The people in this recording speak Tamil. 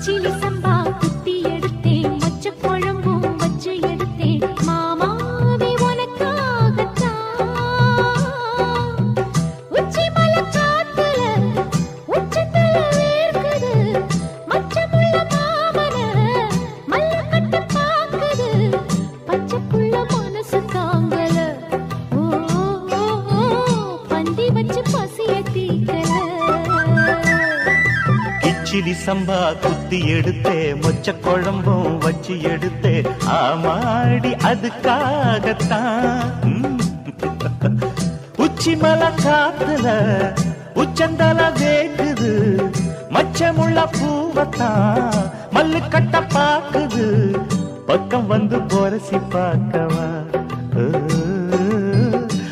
கிச்சிலி சம்பா குத்தி எடுத்தேன், மொச்ச குழம்பும் வச்சு எடுத்தேன், மாமாவே உனக்காகத்தான். உச்சி மலை காத்துல உச்சத்துல வேர்க்குது, மச்சமுள்ள மாமன மல்லக்கட்டு பாக்குது, பச்சைக்குள்ள மனசு தாங்கல. ஓ பந்தி வச்சு பசிய தீக்கல. கிச்சிலி சம்பா குத்தி எடுத்தே, மொச்ச குழம்பும் வச்சு எடுத்தே, ஆமாடி அதுக்காகத்தான். உச்சி மலை காத்துல உச்சந்தல வேக்குது, மச்சமுள்ள பூவத்தான் மல்லு கட்ட பாக்குது, பக்கம் வந்து பொரசி பார்க்கவா.